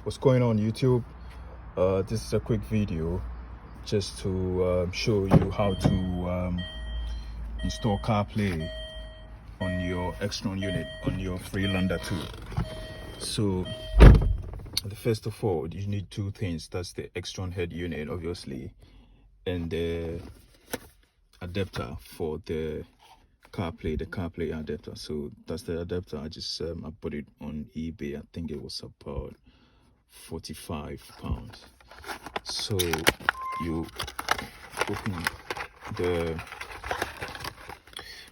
What's going on YouTube? This is a quick video just to show you how to install CarPlay on your Xtron unit on your Freelander 2. So first of all, you need two things. That's the Xtron head unit, obviously, and the adapter for the CarPlay adapter. So that's the adapter. I just I bought it on eBay. I think it was about £45. So you open the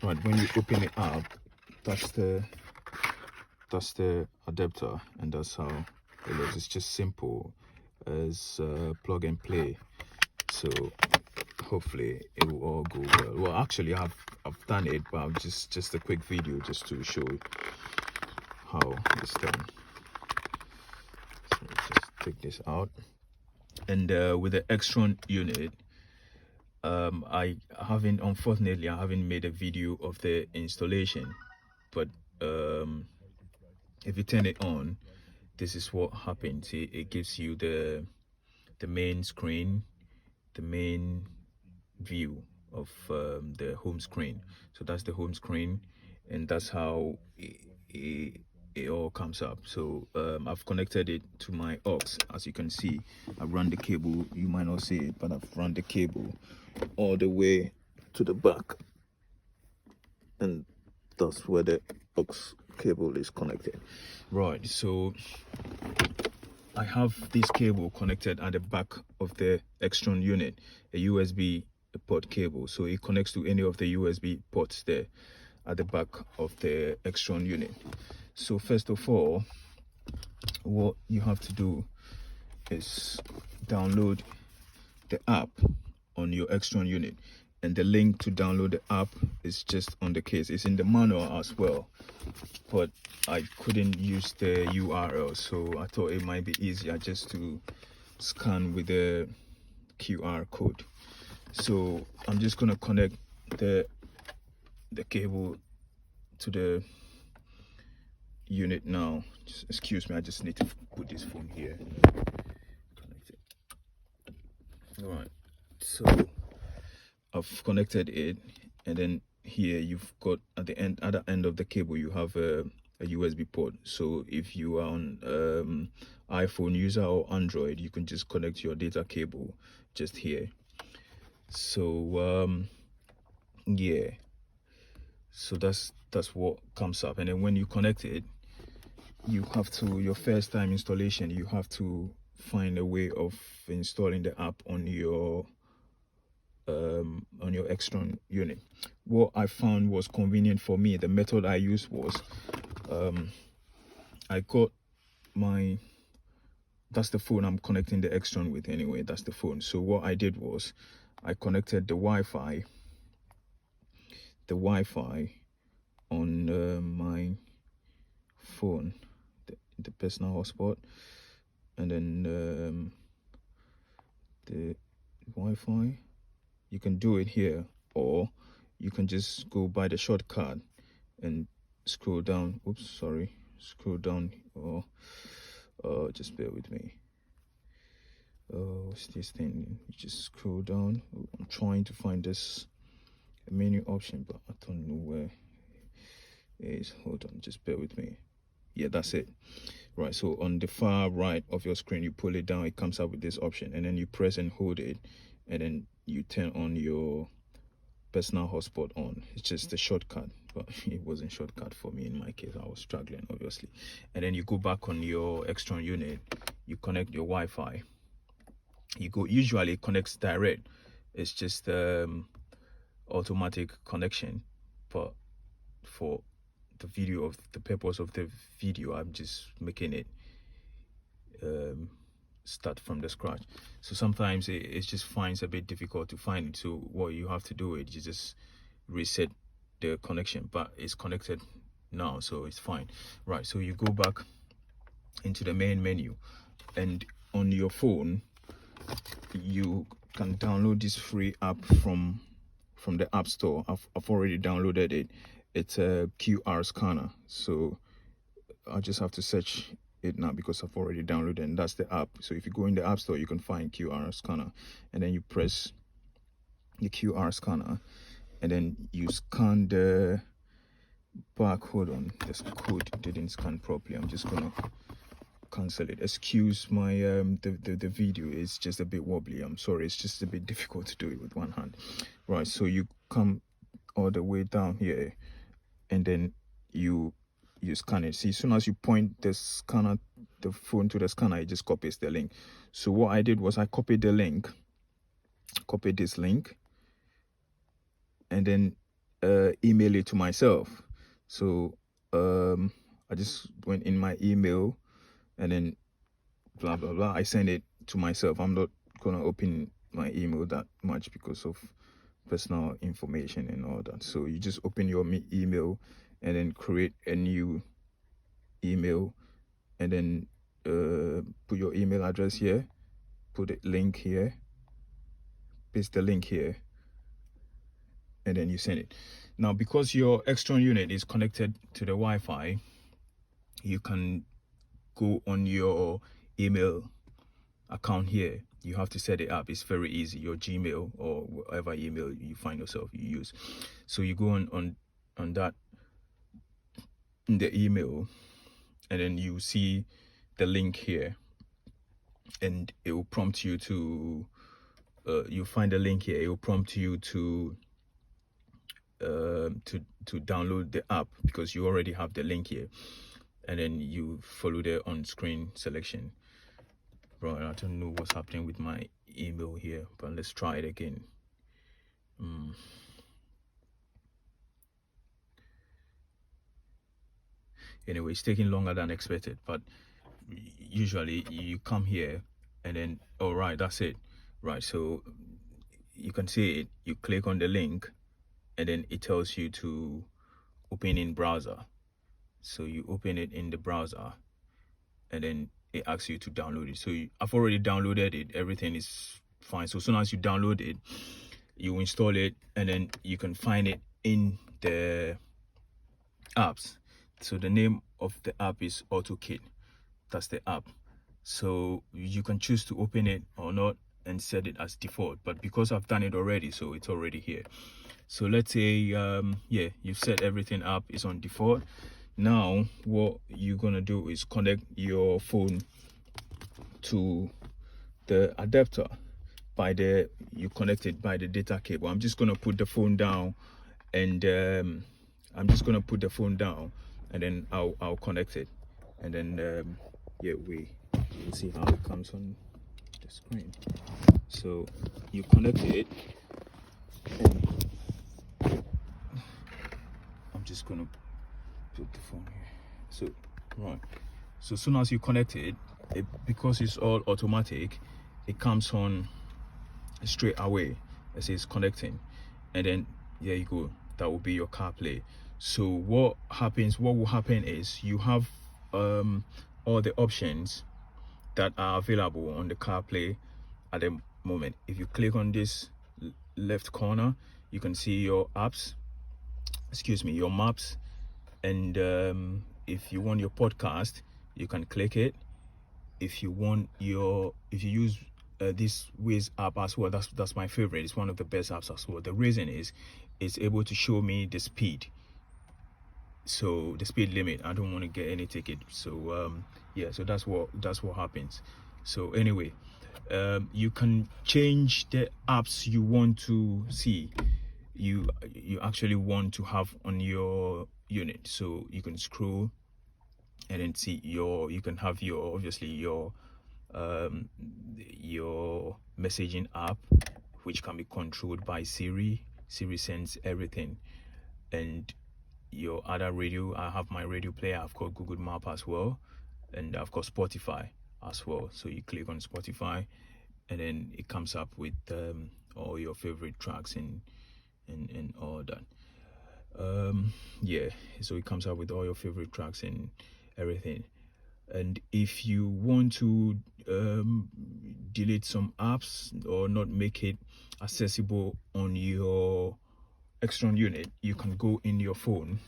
when you open it up, that's the adapter, and that's how it looks. It's just simple as plug and play. So hopefully it will all go well. Well, actually I've done it, but I've just a quick video just to show how it's done. So just take this out, and with the Xtron unit, unfortunately I haven't made a video of the installation, but if you turn it on, this is what happens. It gives you the main screen, the main view of the home screen. So that's the home screen, and that's how it all comes up. So I've connected it to my aux. As you can see, I've run the cable. You might not see it, but I've run the cable all the way to the back, and that's where the aux cable is connected. Right, so I have this cable connected at the back of the Xtron unit, a USB port cable. So it connects to any of the USB ports there at the back of the Xtron unit. So first of all, what you have to do is download the app on your Xtron unit, and the link to download the app is just on the case. It's in the manual as well, but I couldn't use the URL, so I thought it might be easier just to scan with the QR code. So I'm just gonna connect the cable to the unit now. Just excuse me, I just need to put this phone here. Connect it. All right, so I've connected it, and then here you've got at the other end of the cable you have a USB port. So if you are on iPhone user or Android, you can just connect your data cable just here. So yeah, so that's what comes up. And then when you connect it, you have to, your first time installation, you have to find a way of installing the app on your Xtron unit. What I found was convenient for me, the method I used was I got that's the phone I'm connecting the Xtron with anyway. That's the phone. So what I did was I connected the Wi-Fi on my phone, the personal hotspot, and then the Wi-Fi. You can do it here, or you can just go by the shortcut and scroll down. Oops, sorry, scroll down, or just bear with me. What's this thing? You just scroll down. I'm trying to find this menu option, but I don't know where it is. Hold on, just bear with me. Yeah, that's it. Right, so on the far right of your screen, you pull it down, it comes up with this option, and then you press and hold it, and then you turn on your personal hotspot on. It's just a shortcut, but it wasn't shortcut for me in my case. I was struggling, obviously. And then you go back on your Xtron unit, you connect your Wi-Fi. Usually it connects direct. It's just automatic connection, but for the purpose of the video, I'm just making it start from the scratch. So sometimes it just finds a bit difficult to find it. So what you have to do is you just reset the connection, but it's connected now, so it's fine. Right, so you go back into the main menu, and on your phone you can download this free app from the App Store. I've already downloaded it. It's a QR scanner, so I just have to search it now because I've already downloaded, and that's the app. So if you go in the App Store, you can find QR scanner, and then you press the QR scanner, and then you scan the barcode on this code. Didn't scan properly. I'm just gonna cancel it. Excuse my the video is just a bit wobbly. I'm sorry, it's just a bit difficult to do it with one hand. Right, so you come all the way down here, and then you scan it. See, as soon as you point the phone to the scanner, it just copies the link. So what I did was I copied the link, copied this link, and then email it to myself. So I just went in my email, and then blah blah blah, I send it to myself. I'm not gonna open my email that much because of personal information and all that. So you just open your email and then create a new email, and then put your email address here, put the link here, paste the link here, and then you send it. Now, because your Xtron unit is connected to the Wi-Fi, you can go on your email account here. You have to set it up. It's very easy. Your Gmail or whatever email you find yourself you use. So you go on that, in the email, and then you see the link here, and it will prompt you to you find the link here. It will prompt you to download the app because you already have the link here, and then you follow the on-screen selection. Right, I don't know what's happening with my email here, but let's try it again. Anyway, it's taking longer than expected, but usually you come here and then, all right, that's it. Right, so you can see it. You click on the link, and then it tells you to open in browser. So you open it in the browser, and then it asks you to download it. So I've already downloaded it. Everything is fine. So as soon as you download it, you install it, and then you can find it in the apps. So the name of the app is AutoKit. That's the app. So you can choose to open it or not and set it as default, but because I've done it already, so it's already here. So let's say yeah, you've set everything up, it's on default. Now what you're gonna do is connect your phone to the adapter you connect it by the data cable. I'm just gonna put the phone down, and and then I'll connect it, and then yeah, we can see how it comes on the screen. So you connect it, and I'm just gonna put the phone here. So right, so as soon as you connect it, because it's all automatic, it comes on straight away. It says connecting, and then there you go. That will be your CarPlay. So what will happen is you have all the options that are available on the CarPlay at the moment. If you click on this left corner, you can see your apps, your maps, and if you want your podcast, you can click it. If you use this Wiz app as well, that's my favorite. It's one of the best apps as well. The reason is it's able to show me the speed, so the speed limit. I don't want to get any ticket, so yeah, so that's what happens. So anyway, you can change the apps you want to see, you actually want to have on your unit. So you can scroll and then see you can have your obviously your messaging app, which can be controlled by Siri. Siri sends everything. And your other radio, I have my radio player, I've got Google Map as well, and I've got Spotify as well. So you click on Spotify, and then it comes up with all your favorite tracks and all that. Yeah, so it comes up with all your favorite tracks and everything. And if you want to delete some apps or not make it accessible on your Xtron unit, you can go in your phone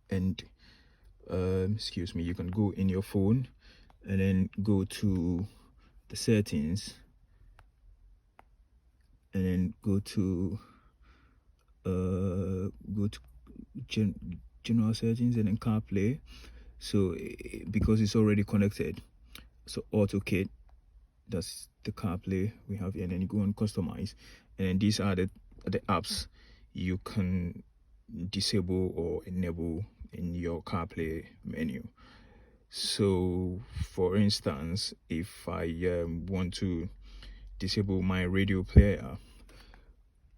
and excuse me, you can go in your phone and then go to the settings, and then go to general settings, and then CarPlay. So because it's already connected, so AutoKit, that's the CarPlay we have here. And then you go on customize, and then these are the apps you can disable or enable in your CarPlay menu. So for instance, if I want to disable my radio player,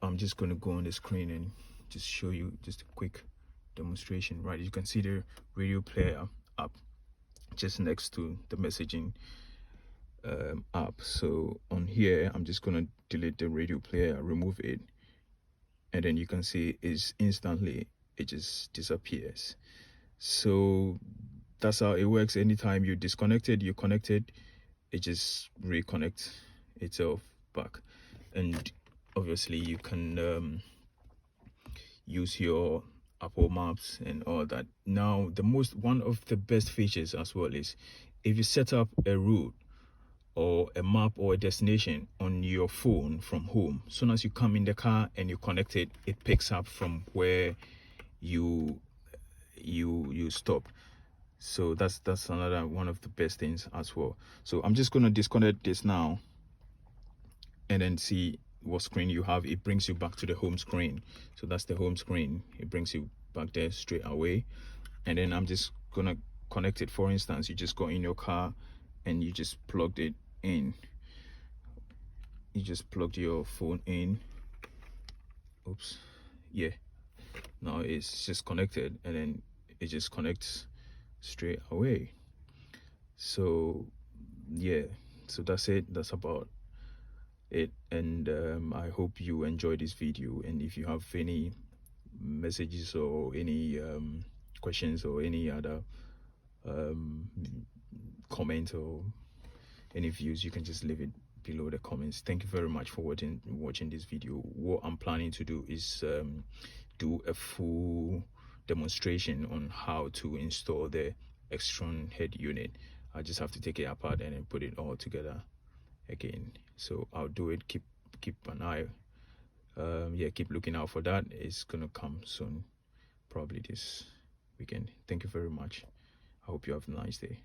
I'm just going to go on the screen and just show you just a quick demonstration. Right, you can see the radio player app just next to the messaging app. So on here, I'm just going to delete the radio player, remove it, and then you can see it's instantly, it just disappears. So that's how it works. Anytime you're disconnected, you're connected, it just reconnects itself back. And obviously you can use your Apple Maps and all that. Now one of the best features as well is if you set up a route or a map or a destination on your phone from home, as soon as you come in the car and you connect it, it picks up from where you stopped. So that's another one of the best things as well. So I'm just going to disconnect this now and then see what screen you have. It brings you back to the home screen. So that's the home screen. It brings you back there straight away. And then I'm just gonna connect it. For instance, you just got in your car and you just plugged it in. You just plugged your phone in. Oops. Yeah, now it's just connected, and then it just connects straight away. So yeah, so that's it. That's about it. And I hope you enjoyed this video. And if you have any messages or any questions or any other comment or any views, you can just leave it below the comments. Thank you very much for watching this video. What I'm planning to do is do a full demonstration on how to install the Xtron head unit. I just have to take it apart and then put it all together again. So I'll do it. Keep an eye, yeah, keep looking out for that. It's gonna come soon, probably this weekend. Thank you very much. I hope you have a nice day.